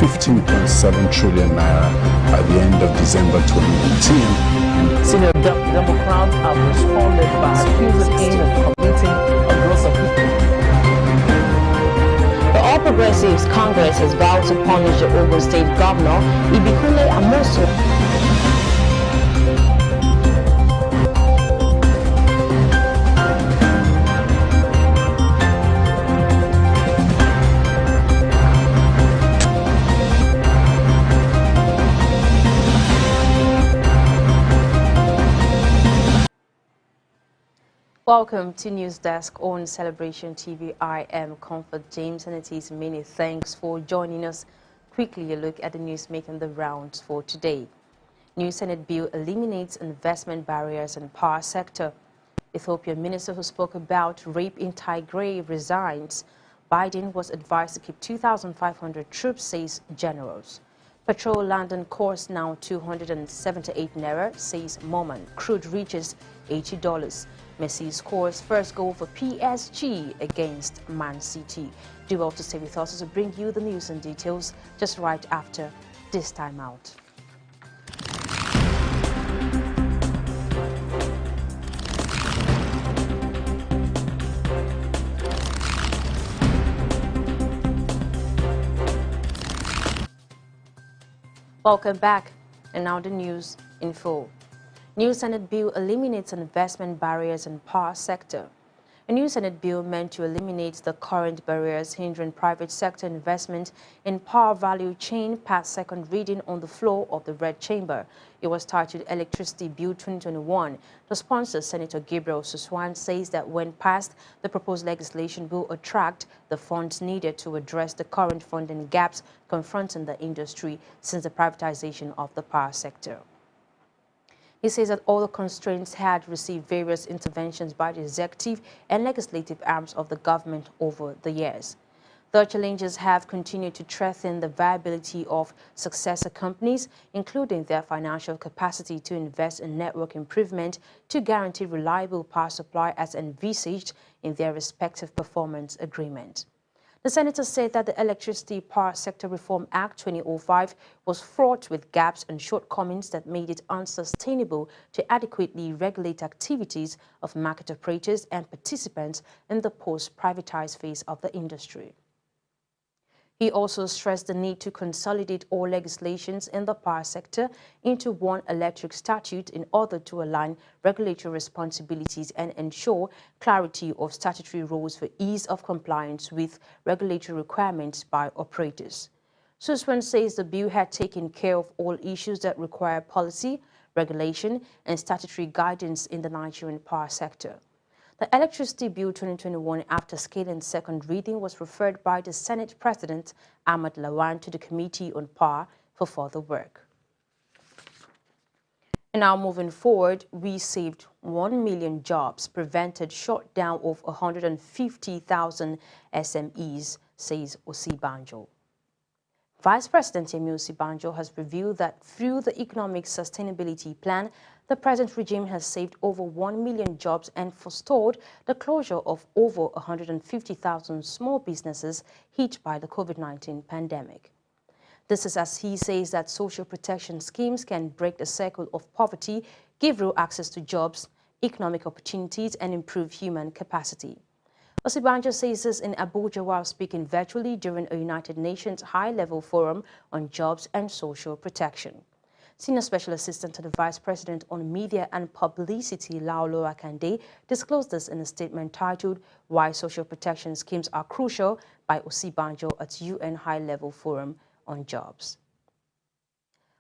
15.7 trillion naira by the end of December 2018. Senior Democrats have responded by accusing him of committing a gross offence. The All Progressives Congress has vowed to punish the Ogun State Governor, Ibikule Amosu. Welcome to News Desk on Celebration TV. I am Comfort James, and it is many thanks for joining us. Quickly a look at the news making the rounds for today. New Senate bill eliminates investment barriers in power sector. Ethiopian minister who spoke about rape in Tigray resigns. Biden was advised to keep 2,500 troops, says generals. Petrol London course now 278 naira, says Moman. Crude reaches $80. Messi scores first goal for PSG against Man City. Do well to stay with us to bring you the news and details just right after this time out. Welcome back, and now the news in full. New Senate bill eliminates investment barriers in power sector. A new Senate bill meant to eliminate the current barriers hindering private sector investment in power value chain passed second reading on the floor of the Red Chamber. It was titled Electricity Bill 2021. The sponsor, Senator Gabriel Suswan, says that when passed, the proposed legislation will attract the funds needed to address the current funding gaps confronting the industry since the privatization of the power sector. He says that all the constraints had received various interventions by the executive and legislative arms of the government over the years. The challenges have continued to threaten the viability of successor companies, including their financial capacity to invest in network improvement to guarantee reliable power supply as envisaged in their respective performance agreement. The senator said that the Electricity Power Sector Reform Act 2005 was fraught with gaps and shortcomings that made it unsustainable to adequately regulate activities of market operators and participants in the post-privatized phase of the industry. He also stressed the need to consolidate all legislations in the power sector into one electric statute in order to align regulatory responsibilities and ensure clarity of statutory roles for ease of compliance with regulatory requirements by operators. Suswan says the bill had taken care of all issues that require policy, regulation, and statutory guidance in the Nigerian power sector. The Electricity Bill 2021, after scaling second reading, was referred by the Senate President Ahmad Lawan to the Committee on Power for further work. And now moving forward, we saved 1 million jobs, prevented shutdown of 150,000 SMEs, says Osibanjo. Vice President Yemi Osibanjo has revealed that through the Economic Sustainability Plan, the present regime has saved over 1 million jobs and forestalled the closure of over 150,000 small businesses hit by the COVID-19 pandemic. This is as he says that social protection schemes can break the cycle of poverty, give real access to jobs, economic opportunities, and improve human capacity. Osibanjo says this in Abuja while speaking virtually during a United Nations high-level forum on jobs and social protection. Senior Special Assistant to the Vice President on Media and Publicity, Laolo Akande, disclosed this in a statement titled Why Social Protection Schemes Are Crucial by Osibanjo at UN High-Level Forum on Jobs.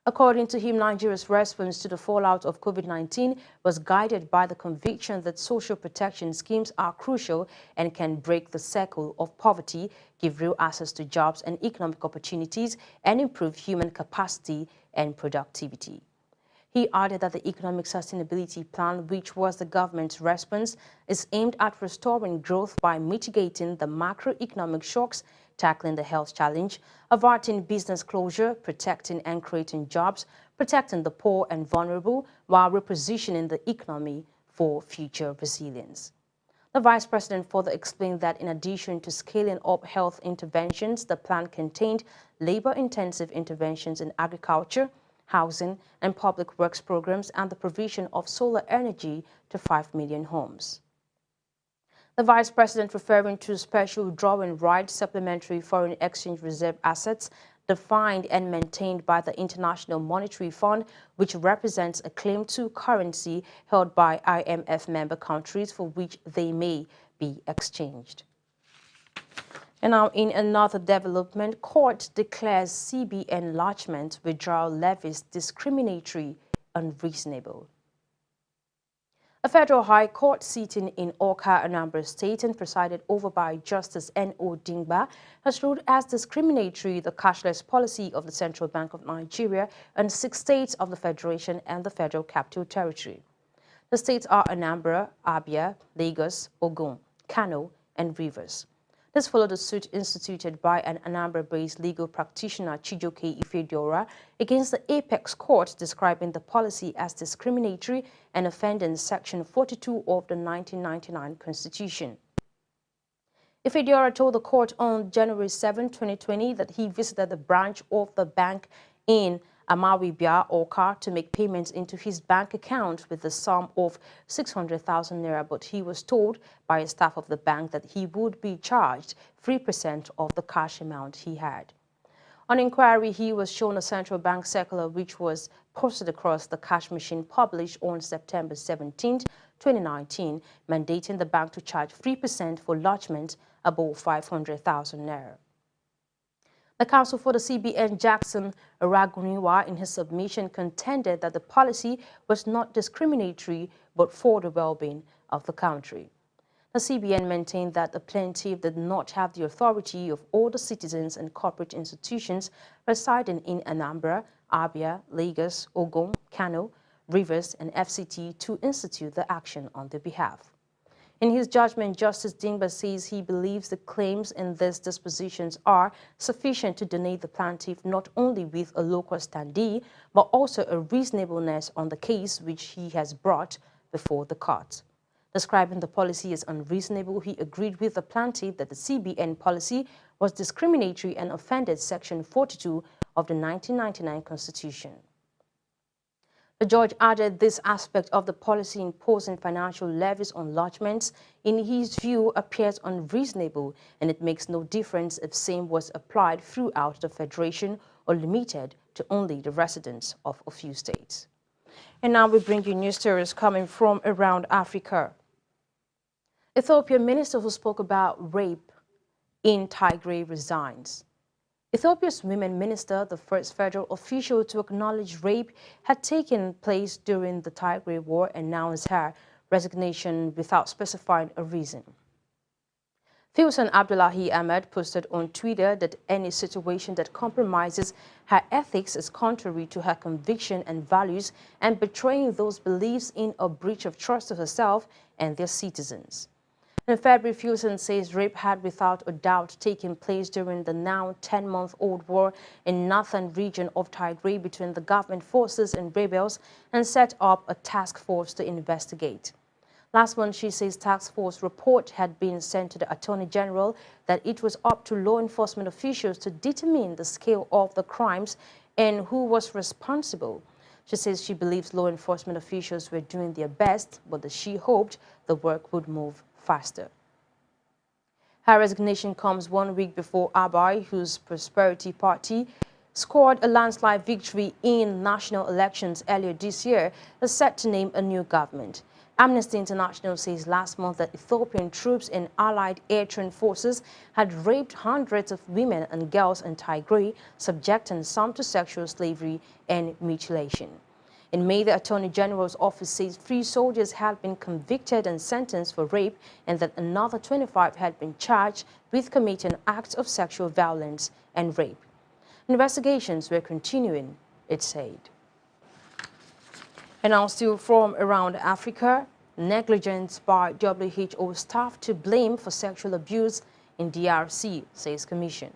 According to him, Nigeria's response to the fallout of COVID-19 was guided by the conviction that social protection schemes are crucial and can break the cycle of poverty, give real access to jobs and economic opportunities, and improve human capacity and productivity. He added that the Economic Sustainability Plan, which was the government's response, is aimed at restoring growth by mitigating the macroeconomic shocks, tackling the health challenge, averting business closure, protecting and creating jobs, protecting the poor and vulnerable, while repositioning the economy for future resilience. The Vice President further explained that in addition to scaling up health interventions, the plan contained labor-intensive interventions in agriculture, housing, and public works programs and the provision of solar energy to 5 million homes. The Vice President, referring to special drawing rights, supplementary foreign exchange reserve assets defined and maintained by the International Monetary Fund, which represents a claim to currency held by IMF member countries for which they may be exchanged. And now, in another development, court declares CBN enlargement withdrawal levies discriminatory, unreasonable. A federal high court sitting in Awka, Anambra State and presided over by Justice N.O. Dingba has ruled as discriminatory the cashless policy of the Central Bank of Nigeria and 6 states of the Federation and the Federal Capital Territory. The states are Anambra, Abia, Lagos, Ogun, Kano, and Rivers. This followed a suit instituted by an Anambra-based legal practitioner, Chijoke Ifediora, against the Apex Court, describing the policy as discriminatory and offending Section 42 of the 1999 Constitution. Ifediora told the court on January 7, 2020 that he visited the branch of the bank in Amawibia, Awka, to make payments into his bank account with the sum of 600,000 naira, but he was told by a staff of the bank that he would be charged 3% of the cash amount he had. On inquiry, he was shown a central bank circular which was posted across the cash machine published on September 17, 2019, mandating the bank to charge 3% for lodgement above 500,000 naira. The counsel for the CBN, Jackson Araguniwa, in his submission contended that the policy was not discriminatory but for the well-being of the country. The CBN maintained that the plaintiff did not have the authority of all the citizens and corporate institutions residing in Anambra, Abia, Lagos, Ogun, Kano, Rivers, and FCT to institute the action on their behalf. In his judgment, Justice Dingba says he believes the claims in these dispositions are sufficient to deny the plaintiff not only with a local standee, but also a reasonableness on the case which he has brought before the court. Describing the policy as unreasonable, he agreed with the plaintiff that the CBN policy was discriminatory and offended Section 42 of the 1999 Constitution. The judge added this aspect of the policy imposing financial levies on lodgements, in his view, appears unreasonable, and it makes no difference if same was applied throughout the Federation or limited to only the residents of a few states. And now we bring you news stories coming from around Africa. Ethiopia minister who spoke about rape in Tigray resigns. Ethiopia's women minister, the first federal official to acknowledge rape had taken place during the Tigray war, announced her resignation without specifying a reason. Filsan Abdullahi Ahmed posted on Twitter that any situation that compromises her ethics is contrary to her conviction and values and betraying those beliefs in a breach of trust of herself and their citizens. In February, Filsan says rape had without a doubt taken place during the now 10-month-old war in northern region of Tigray between the government forces and rebels and set up a task force to investigate. Last month, she says task force report had been sent to the Attorney General that it was up to law enforcement officials to determine the scale of the crimes and who was responsible. She says she believes law enforcement officials were doing their best, but that she hoped the work would move faster. Her resignation comes 1 week before Abai, whose Prosperity Party scored a landslide victory in national elections earlier this year, is set to name a new government. Amnesty International says last month that Ethiopian troops and allied air train forces had raped hundreds of women and girls in Tigray, subjecting some to sexual slavery and mutilation. In May, the Attorney General's office says 3 soldiers had been convicted and sentenced for rape and that another 25 had been charged with committing acts of sexual violence and rape. Investigations were continuing, it said. And now still from around Africa, negligence by WHO staff to blame for sexual abuse in DRC, says Commission.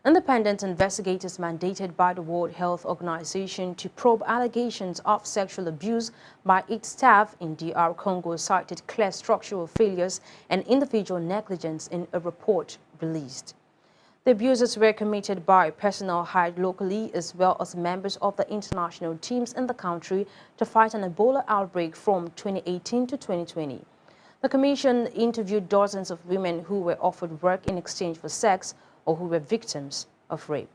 Independent investigators mandated by the World Health Organization to probe allegations of sexual abuse by its staff in DR Congo cited clear structural failures and individual negligence in a report released. The abuses were committed by personnel hired locally as well as members of the international teams in the country to fight an Ebola outbreak from 2018 to 2020. The Commission interviewed dozens of women who were offered work in exchange for sex or who were victims of rape.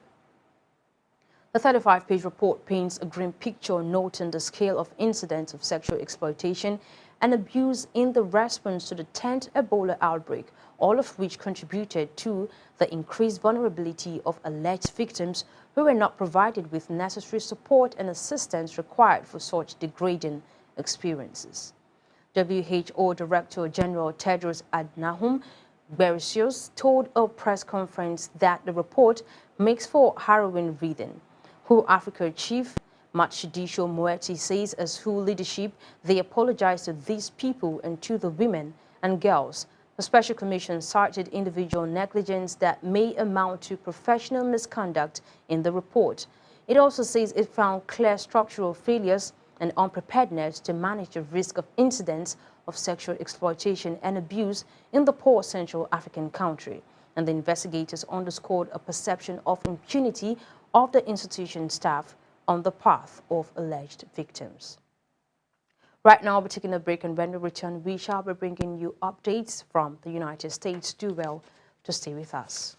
The 35-page report paints a grim picture noting the scale of incidents of sexual exploitation and abuse in the response to the 10th Ebola outbreak, all of which contributed to the increased vulnerability of alleged victims who were not provided with necessary support and assistance required for such degrading experiences. WHO Director General Tedros Adhanom Ghebreyesus told a press conference that the report makes for harrowing reading. WHO Africa Chief Matshidiso Moeti says as WHO leadership, they apologize to these people and to the women and girls. The Special Commission cited individual negligence that may amount to professional misconduct in the report. It also says it found clear structural failures and unpreparedness to manage the risk of incidents of sexual exploitation and abuse in the poor Central African country. And the investigators underscored a perception of impunity of the institution staff on the path of alleged victims. Right now, we're taking a break, and when we return, we shall be bringing you updates from the United States. Do well to stay with us.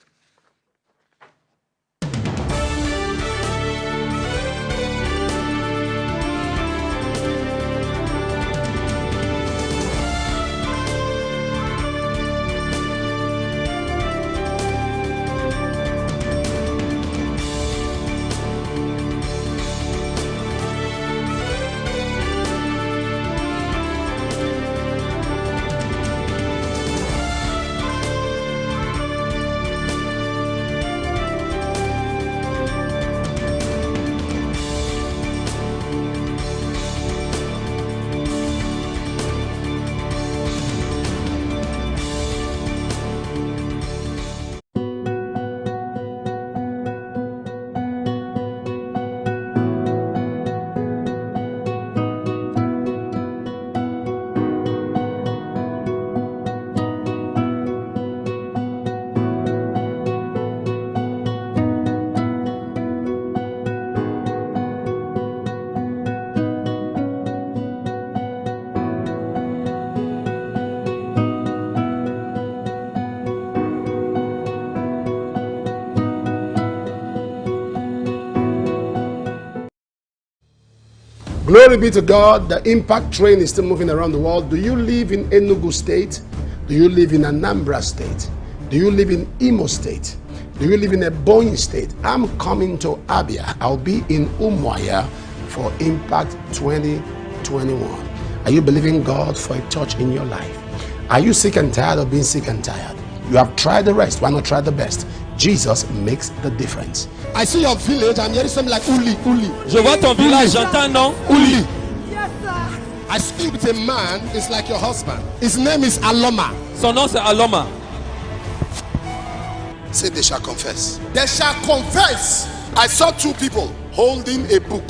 Glory be to God. The impact train is still moving around the world. Do you live in Enugu State? Do you live in Anambra State? Do you live in Imo State? Do you live in Ebonyi State? I'm coming to Abia. I'll be in Umuahia for Impact 2021. Are you believing God for a touch in your life? Are you sick and tired of being sick and tired? You have tried the rest. Why not try the best? Jesus makes the difference. I see your village. I'm hearing something like Uli. Je vois ton village, j'entends non? Uli. Yes, sir. I speak with a man. It's like your husband. His name is Aloma. Son nom c'est Aloma. Say they shall confess. They shall confess. I saw two people holding a book.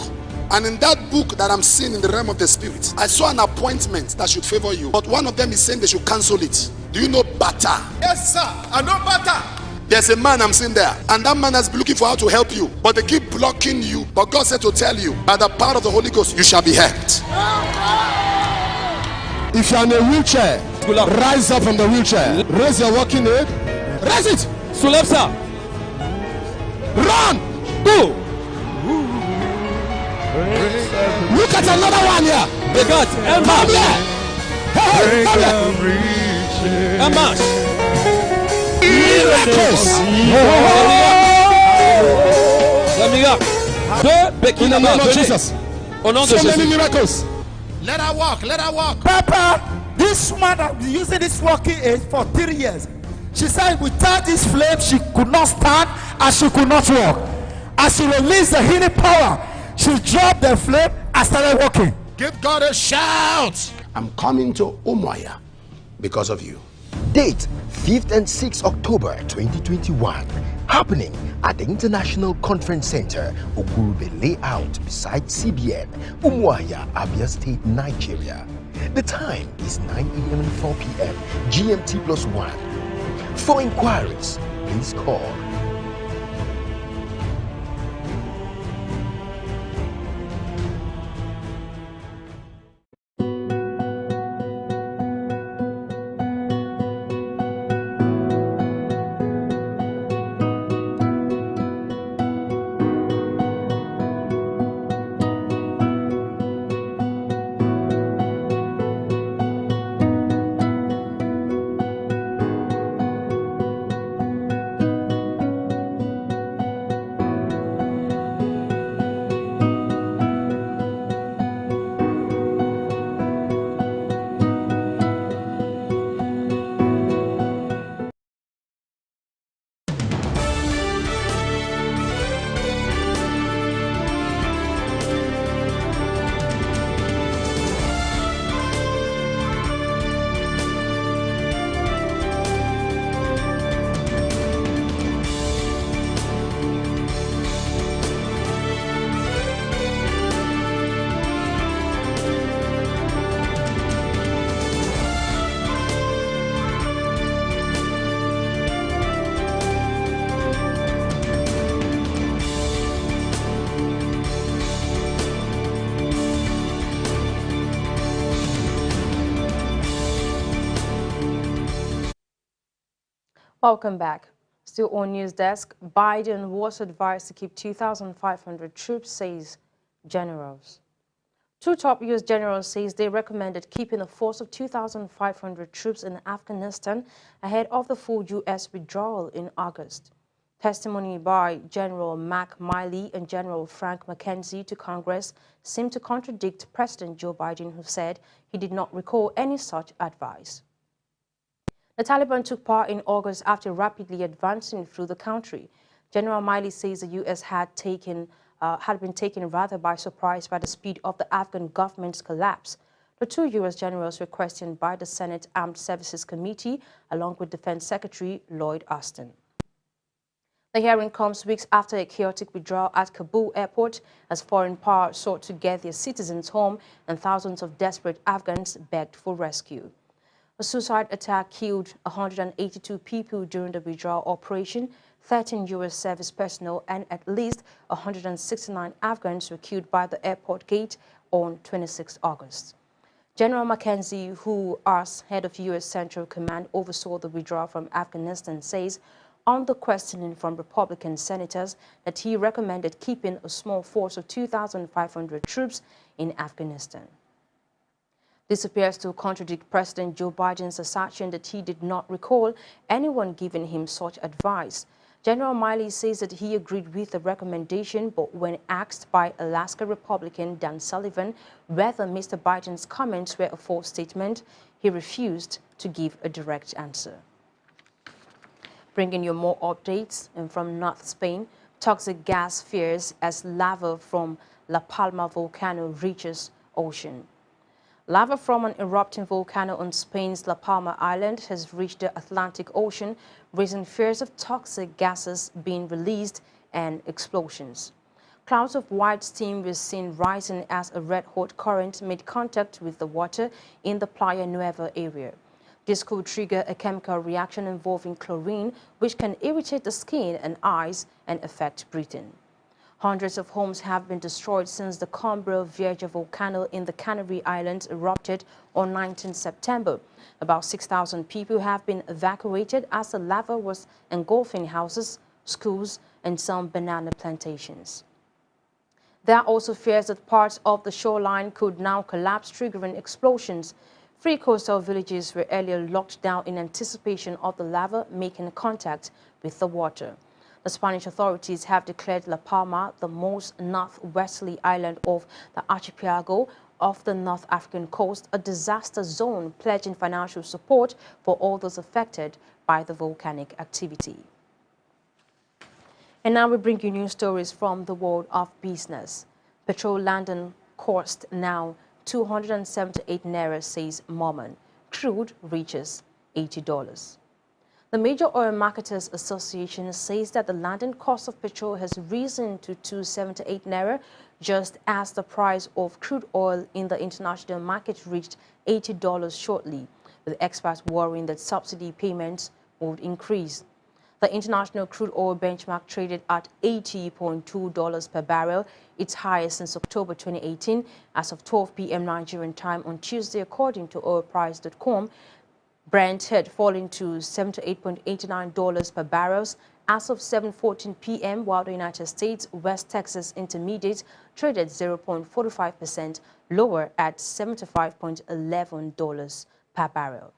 And in that book that I'm seeing in the realm of the spirit, I saw an appointment that should favor you. But one of them is saying they should cancel it. Do you know Bata? Yes, sir. I know Bata. There's a man I'm seeing there, and that man has been looking for how to help you, but they keep blocking you. But God said to tell you, by the power of the Holy Ghost, you shall be helped. If you're in a wheelchair, rise up from the wheelchair. Raise your walking aid. Raise it. Soulève ça. Run. Go. Look at another one here. Regarde, un marche. Hey, come here. Un marche. Miracles. Le miracle. Deux béquilles In the là-bas. name of Jesus. Au nom de So many Jésus. miracles. Let her walk. Let her walk. Papa, this woman has been using this walking aid for 3 years. She said without this flame, she could not stand and she could not walk. As she released the healing power, she dropped the flame and started walking. Give God a shout. I'm coming to Umuahia because of you. Date 5th and 6th October 2021. happening at the International Conference Center, Ogurube Layout beside CBN, Umuahia, Abia State, Nigeria. The time is 9 a.m. and 4 p.m. GMT +1. For inquiries, please call. Welcome back. Still on News Desk, Biden was advised to keep 2,500 troops, says generals. Two top U.S. generals says they recommended keeping a force of 2,500 troops in Afghanistan ahead of the full U.S. withdrawal in August. Testimony by General Mark Milley and General Frank McKenzie to Congress seemed to contradict President Joe Biden, who said he did not recall any such advice. The Taliban took power in August after rapidly advancing through the country. General Milley says the U.S. had been taken rather by surprise by the speed of the Afghan government's collapse. The two U.S. generals were questioned by the Senate Armed Services Committee, along with Defense Secretary Lloyd Austin. The hearing comes weeks after a chaotic withdrawal at Kabul airport as foreign power sought to get their citizens home and thousands of desperate Afghans begged for rescue. A suicide attack killed 182 people during the withdrawal operation. 13 U.S. service personnel and at least 169 Afghans were killed by the airport gate on 26 August. General McKenzie, who as head of U.S. Central Command oversaw the withdrawal from Afghanistan, says on the questioning from Republican senators that he recommended keeping a small force of 2,500 troops in Afghanistan. This appears to contradict President Joe Biden's assertion that he did not recall anyone giving him such advice. General Milley says that he agreed with the recommendation, but when asked by Alaska Republican Dan Sullivan whether Mr. Biden's comments were a false statement, he refused to give a direct answer. Bringing you more updates, and from North Spain, toxic gas fears as lava from La Palma volcano reaches ocean. Lava from an erupting volcano on Spain's La Palma island has reached the Atlantic Ocean, raising fears of toxic gases being released and explosions. Clouds of white steam were seen rising as a red-hot current made contact with the water in the Playa Nueva area. This could trigger a chemical reaction involving chlorine, which can irritate the skin and eyes and affect breathing. Hundreds of homes have been destroyed since the Cumbre Vieja volcano in the Canary Islands erupted on 19 September. About 6,000 people have been evacuated as the lava was engulfing houses, schools, and some banana plantations. There are also fears that parts of the shoreline could now collapse, triggering explosions. 3 coastal villages were earlier locked down in anticipation of the lava making contact with the water. The Spanish authorities have declared La Palma the most northwesterly island of the archipelago of the North African coast a disaster zone, pledging financial support for all those affected by the volcanic activity. And now we bring you news stories from the world of business. Petrol London cost now 278 naira, says Mormon. Crude reaches $80. The Major Oil Marketers Association says that the landing cost of petrol has risen to 278 naira, just as the price of crude oil in the international market reached $80 shortly, with experts worrying that subsidy payments would increase. The international crude oil benchmark traded at $80.2 per barrel, its highest since October 2018, as of 12 p.m. Nigerian time on Tuesday, according to oilprice.com. Brent had fallen to $78.89 per barrel as of 7:14 p.m., while the United States West Texas Intermediate traded 0.45% lower at $75.11 per barrel.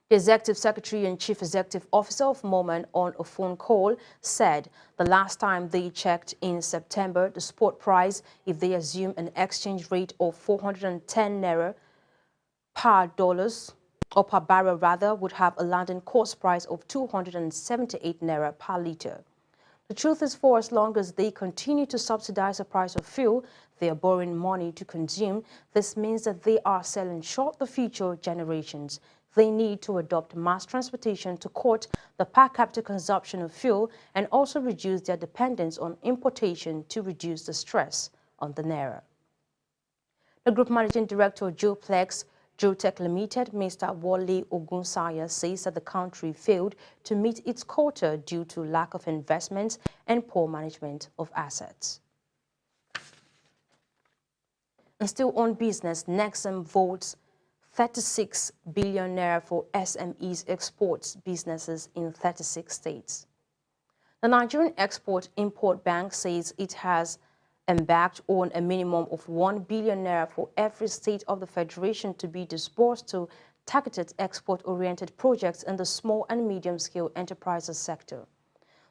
The Executive Secretary and Chief Executive Officer of Moment on a phone call said the last time they checked in September, the spot price, if they assume an exchange rate of 410 naira per dollars, or per barrel rather, would have a landing cost price of 278 naira per litre. The truth is, for as long as they continue to subsidize the price of fuel, they are borrowing money to consume. This means that they are selling short the future generations. They need to adopt mass transportation to cut the per capita consumption of fuel and also reduce their dependence on importation to reduce the stress on the naira. The Group Managing Director of Geoplex Geotech Limited, Mr. Wole Ogunsanya, says that the country failed to meet its quota due to lack of investments and poor management of assets. And still on business, Nexum votes 36 billion naira for SMEs exports businesses in 36 states. The Nigerian Export-Import Bank says it has embarked on a minimum of 1 billion naira for every state of the Federation to be disbursed to targeted export-oriented projects in the small and medium-scale enterprises sector.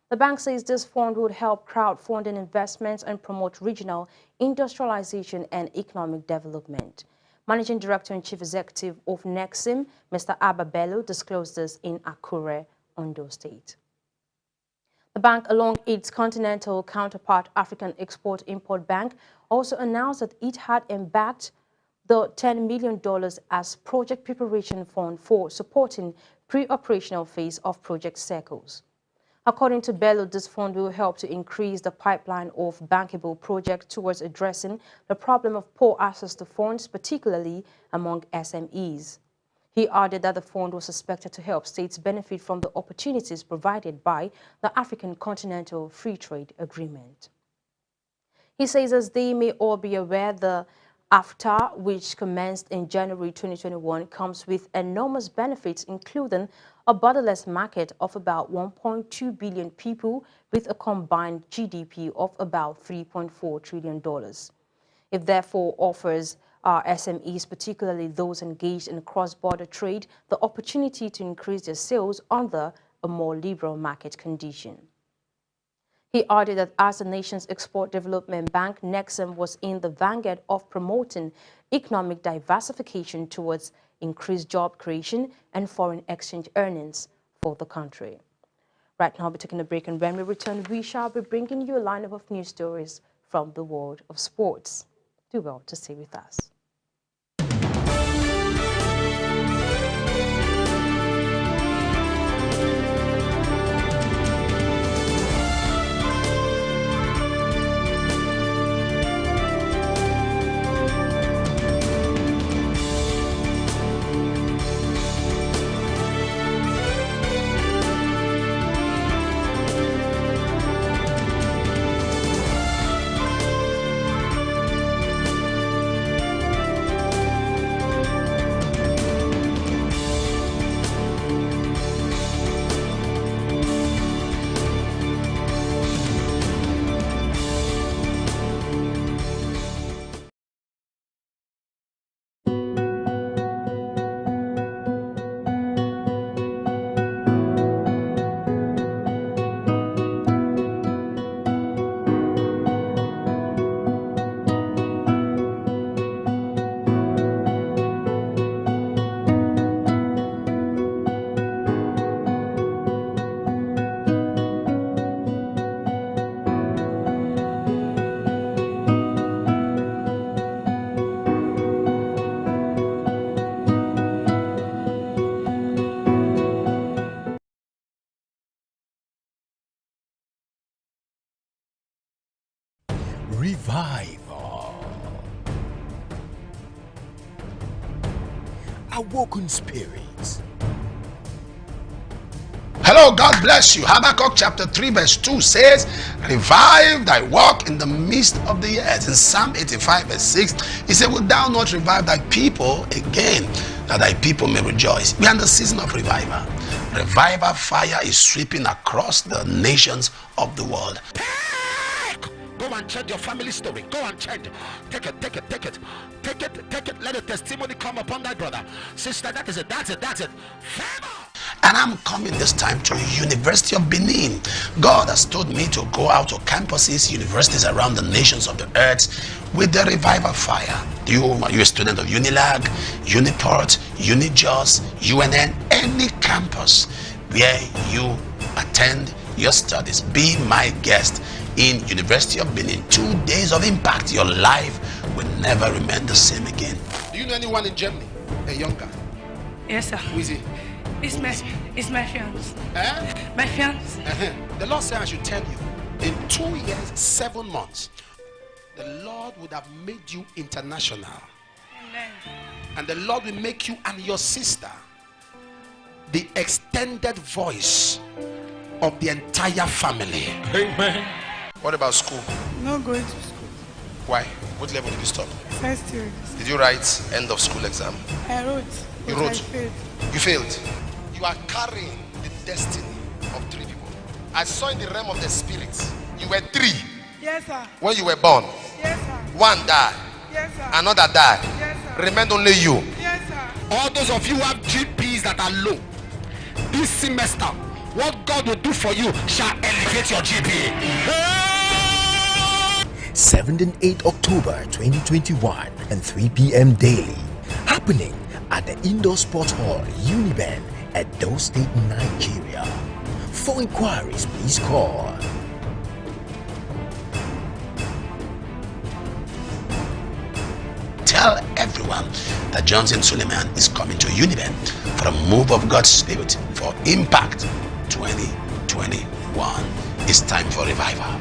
The bank says this fund would help crowdfunding investments and promote regional industrialization and economic development. Managing Director and Chief Executive of Nexim, Mr. Abba Bello, disclosed this in Akure, Ondo State. The bank, along its continental counterpart African Export-Import Bank, also announced that it had embarked the $10 million as project preparation fund for supporting pre-operational phase of project cycles. According to Bello, this fund will help to increase the pipeline of bankable projects towards addressing the problem of poor access to funds, particularly among SMEs. He added that the fund was expected to help states benefit from the opportunities provided by the African Continental Free Trade Agreement. He says, as they may all be aware, the AfTA, which commenced in January 2021, comes with enormous benefits, including a borderless market of about 1.2 billion people with a combined GDP of about $3.4 trillion. It therefore offers our SMEs, particularly those engaged in cross-border trade, the opportunity to increase their sales under a more liberal market condition. He added that as the nation's export development bank, Nexum was in the vanguard of promoting economic diversification towards increased job creation and foreign exchange earnings for the country. Right now, we're taking a break, and when we return, we shall be bringing you a lineup of news stories from the world of sports. Do well to stay with us. Revival. Awoken spirits. Hello, God bless you. Habakkuk chapter 3 verse 2 says, revive thy work in the midst of the earth. In Psalm 85 verse 6, he said, wilt thou not revive thy people again, that thy people may rejoice? We are in the season of revival. Revival fire is sweeping across the nations of the world. Go and check your family story. Go and check. Take it. Let a testimony come upon that brother. Sister, that's it. Favor. And I'm coming this time to University of Benin. God has told me to go out to campuses, universities around the nations of the earth with the revival fire. Are you a student of Unilag, Uniport, Unijos, UNN, any campus where you attend your studies? Be my guest in University of Benin. 2 days of impact. Your life will never remain the same again. Do you know anyone in Germany? A young guy? Yes, sir. Who is he? It's my fiance. Eh? My fiance. The Lord said I should tell you, in 2 years, 7 months, the Lord would have made you international. Amen. And the Lord will make you and your sister the extended voice of the entire family. Amen. What about school? Not going to school. Why? What level did you stop? First year. Did you write end of school exam? I wrote. You but wrote? I failed. You failed. You are carrying the destiny of 3 people. I saw in the realm of the spirits, you were 3 Yes, sir. when you were born. Yes, sir. 1 died, Yes, sir. another died. Yes, sir. Remained only you. Yes, sir. All those of you who have GPs that are low, this semester, what God will do for you shall elevate your GPA. 7th and 8th October 2021 and 3 p.m. daily. Happening at the Indoor Sports Hall, Uniben, at Edo State, Nigeria. For inquiries, please call. Tell everyone that Johnson Suleiman is coming to Uniben for a move of God's Spirit for Impact 2021. It's time for revival.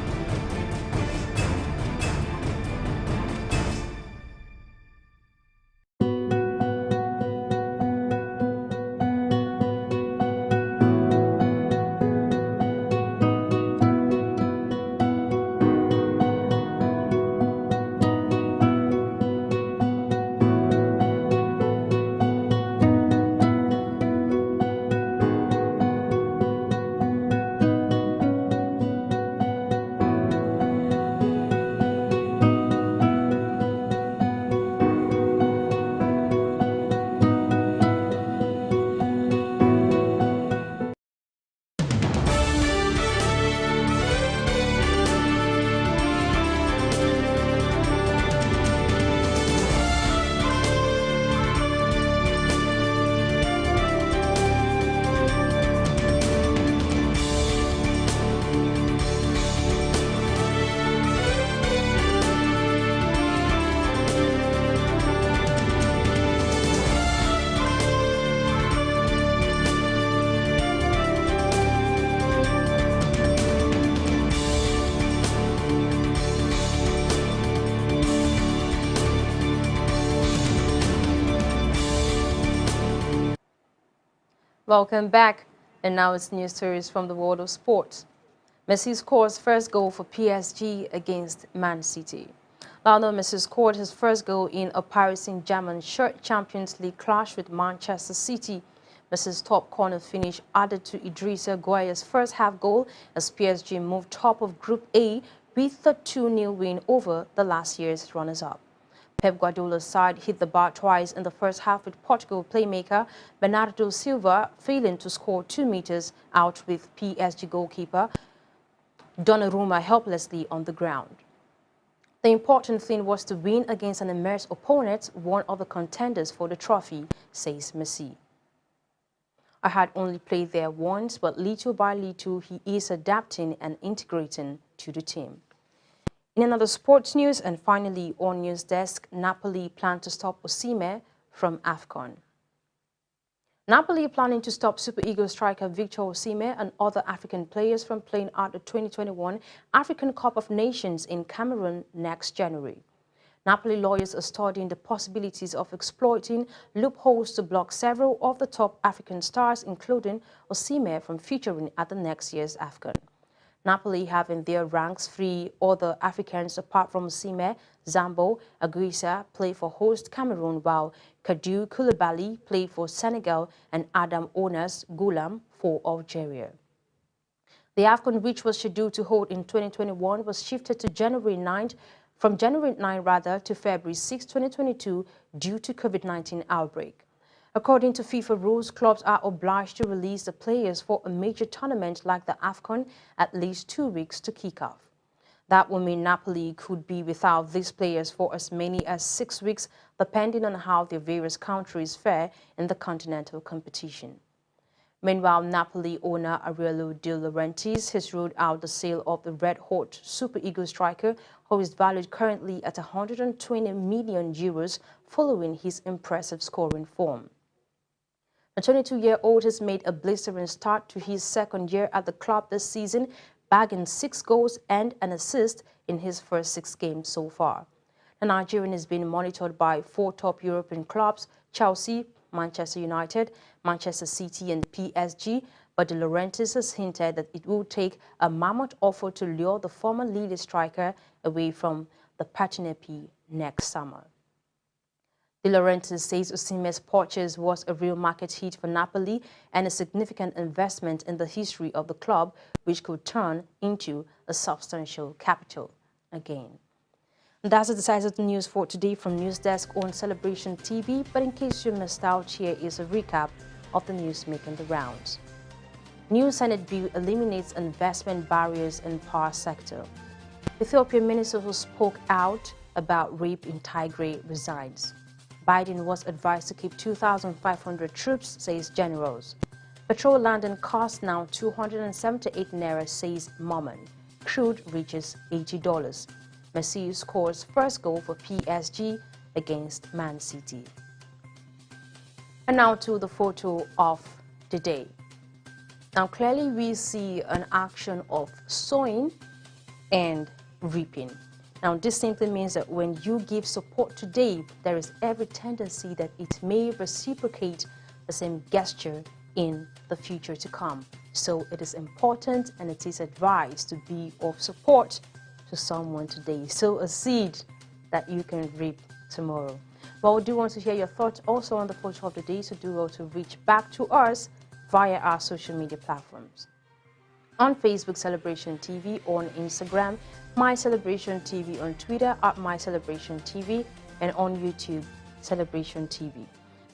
Welcome back, and now it's news stories from the world of sports. Messi scores first goal for PSG against Man City. Lionel Messi scored his first goal in a Paris Saint-Germain Champions League clash with Manchester City. Messi's top corner finish added to Idrissa Gueye's first half goal as PSG moved top of Group A with the 2-0 win over the last year's runners-up. Pep Guardiola's side hit the bar twice in the first half with Portugal playmaker Bernardo Silva failing to score 2 meters out with PSG goalkeeper Donnarumma helplessly on the ground. The important thing was to win against an immense opponent, one of the contenders for the trophy, says Messi. I had only played there once, but little by little he is adapting and integrating to the team. In another sports news, and finally on news desk, Napoli plan to stop Osimhen from AFCON. Napoli planning to stop Super Eagles striker Victor Osimhen and other African players from playing at the 2021 African Cup of Nations in Cameroon next January. Napoli lawyers are studying the possibilities of exploiting loopholes to block several of the top African stars, including Osimhen, from featuring at the next year's AFCON. Napoli have in their ranks 3 other Africans apart from Osimhen. Zambo Aguisa play for host Cameroon, while Kadou Koulibaly play for Senegal and Adam Onas Goulam for Algeria. The AFCON, which was scheduled to hold in 2021, was shifted to from January 9 to February 6, 2022 due to COVID-19 outbreak. According to FIFA rules, clubs are obliged to release the players for a major tournament like the AFCON at least 2 weeks to kick off. That will mean Napoli could be without these players for as many as 6 weeks, depending on how their various countries fare in the continental competition. Meanwhile, Napoli owner Aurelio De Laurentiis has ruled out the sale of the red-hot Super Eagles striker, who is valued currently at €120 million following his impressive scoring form. The 22-year-old has made a blistering start to his second year at the club this season, bagging 6 goals and an assist in his first 6 games so far. The Nigerian is being monitored by 4 top European clubs: Chelsea, Manchester United, Manchester City and PSG, but De Laurentiis has hinted that it will take a mammoth offer to lure the former leader striker away from the Petroleum next summer. De Laurentiis says Osimhen's purchase was a real market hit for Napoli and a significant investment in the history of the club, which could turn into a substantial capital again. And that's the decisive news for today from News Desk on Celebration TV. But in case you missed out, here is a recap of the news making the rounds. New Senate bill eliminates investment barriers in power sector. Ethiopian minister who spoke out about rape in Tigray resigns. Biden was advised to keep 2,500 troops, says generals. Petrol landing cost now 278 naira, says Mormon. Crude reaches $80. Messi scores first goal for PSG against Man City. And now to the photo of the day. Now clearly we see an action of sowing and reaping. Now this simply means that when you give support today, there is every tendency that it may reciprocate the same gesture in the future to come. So it is important and it is advised to be of support to someone today. Sow a seed that you can reap tomorrow. Well, we do want to hear your thoughts also on the photo of the day, so do well to reach back to us via our social media platforms. On Facebook, Celebration TV; on Instagram, My Celebration TV; on Twitter, My Celebration TV; and on YouTube, Celebration TV.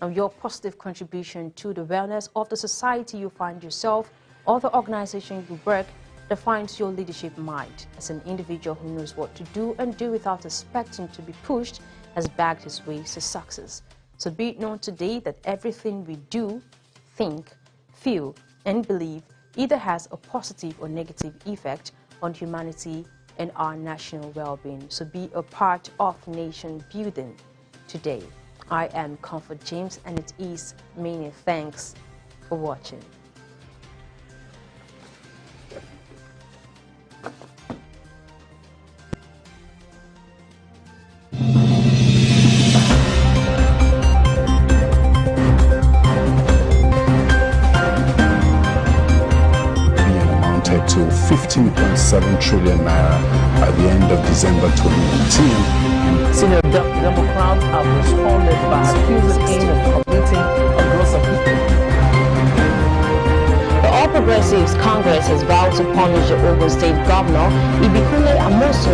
Now, your positive contribution to the wellness of the society you find yourself or the organization you work defines your leadership mind. As an individual who knows what to do and do without expecting to be pushed has bagged his way to success. So be it known today that everything we do, think, feel, and believe either has a positive or negative effect on humanity and our national well-being. So be a part of nation building today. I am Comfort James, and it is many thanks for watching. To 15.7 trillion naira at the end of December 2019. Senior Democrats have responded by accusing aim of committing a gross offense. The All Progressives Congress has vowed to punish the Ogun State Governor Ibikule Amosu